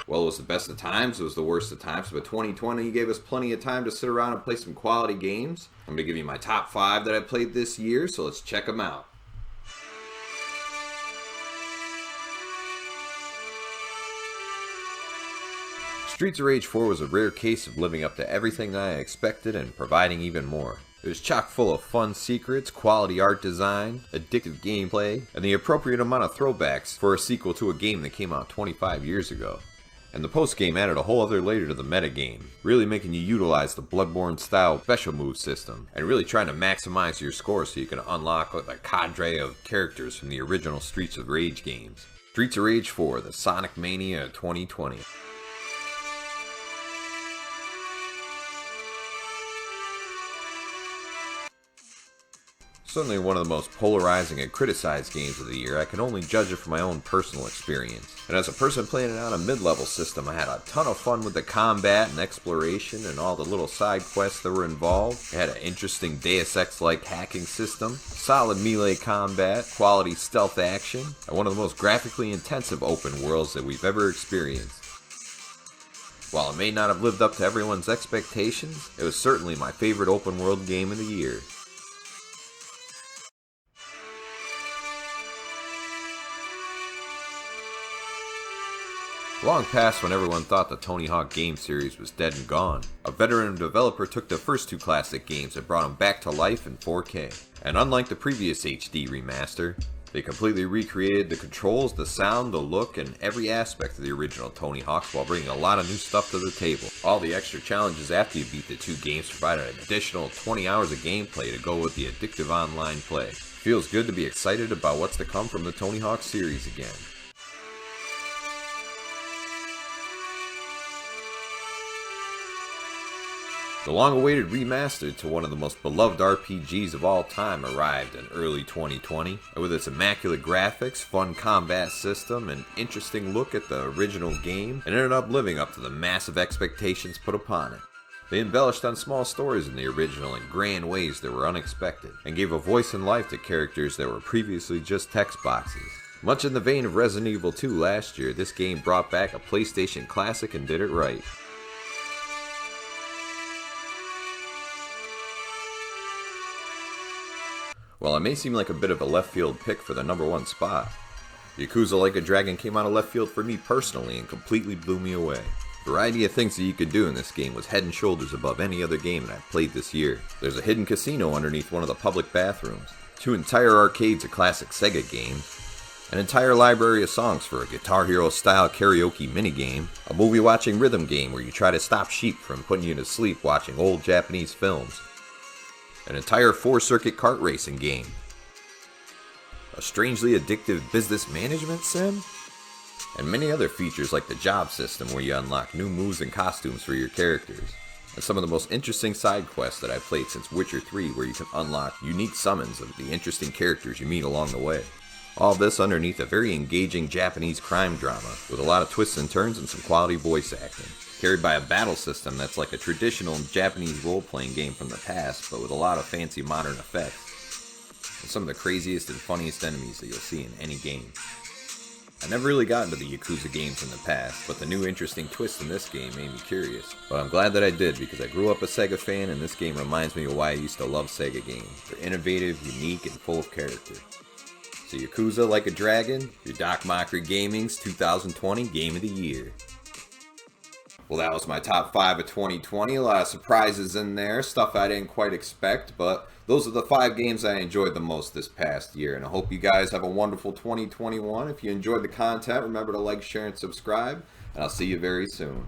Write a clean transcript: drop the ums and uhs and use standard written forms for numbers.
Well, it was the best of times, it was the worst of times, but 2020 gave us plenty of time to sit around and play some quality games. I'm going to give you my top 5 that I played this year, so let's check them out. Streets of Rage 4 was a rare case of living up to everything that I expected and providing even more. It was chock full of fun secrets, quality art design, addictive gameplay, and the appropriate amount of throwbacks for a sequel to a game that came out 25 years ago. And the post-game added a whole other layer to the metagame, really making you utilize the Bloodborne-style special move system, and really trying to maximize your score so you can unlock a cadre of characters from the original Streets of Rage games. Streets of Rage 4, the Sonic Mania of 2020. Certainly one of the most polarizing and criticized games of the year. I can only judge it from my own personal experience. And as a person playing it on a mid-level system, I had a ton of fun with the combat and exploration and all the little side quests that were involved. It had an interesting Deus Ex-like hacking system, solid melee combat, quality stealth action, and one of the most graphically intensive open worlds that we've ever experienced. While it may not have lived up to everyone's expectations, it was certainly my favorite open world game of the year. Long past when everyone thought the Tony Hawk game series was dead and gone, a veteran developer took the first 2 classic games and brought them back to life in 4K. And unlike the previous HD remaster, they completely recreated the controls, the sound, the look, and every aspect of the original Tony Hawks while bringing a lot of new stuff to the table. All the extra challenges after you beat the 2 games provided an additional 20 hours of gameplay to go with the addictive online play. Feels good to be excited about what's to come from the Tony Hawk series again. The long-awaited remaster to one of the most beloved RPGs of all time arrived in early 2020, and with its immaculate graphics, fun combat system, and interesting look at the original game, it ended up living up to the massive expectations put upon it. They embellished on small stories in the original in grand ways that were unexpected, and gave a voice and life to characters that were previously just text boxes. Much in the vein of Resident Evil 2 last year, this game brought back a PlayStation classic and did it right. While it may seem like a bit of a left field pick for the number 1 spot, Yakuza Like a Dragon came out of left field for me personally and completely blew me away. The variety of things that you could do in this game was head and shoulders above any other game that I've played this year. There's a hidden casino underneath one of the public bathrooms, 2 entire arcades of classic Sega games, an entire library of songs for a Guitar Hero style karaoke minigame, a movie watching rhythm game where you try to stop sheep from putting you to sleep watching old Japanese films, an entire 4-circuit kart racing game, a strangely addictive business management sim, and many other features like the job system where you unlock new moves and costumes for your characters, and some of the most interesting side quests that I've played since Witcher 3 where you can unlock unique summons of the interesting characters you meet along the way. All this underneath a very engaging Japanese crime drama with a lot of twists and turns and some quality voice acting, carried by a battle system that's like a traditional Japanese role-playing game from the past, but with a lot of fancy modern effects, and some of the craziest and funniest enemies that you'll see in any game. I never really got into the Yakuza games in the past, but the new interesting twist in this game made me curious. But I'm glad that I did, because I grew up a Sega fan, and this game reminds me of why I used to love Sega games. They're innovative, unique, and full of character. So Yakuza Like a Dragon, your Mochrie Gaming's 2020 Game of the Year. Well, that was my top 5 of 2020. A lot of surprises in there, stuff I didn't quite expect, but those are the 5 games I enjoyed the most this past year, and I hope you guys have a wonderful 2021. If you enjoyed the content, remember to like, share, and subscribe, and I'll see you very soon.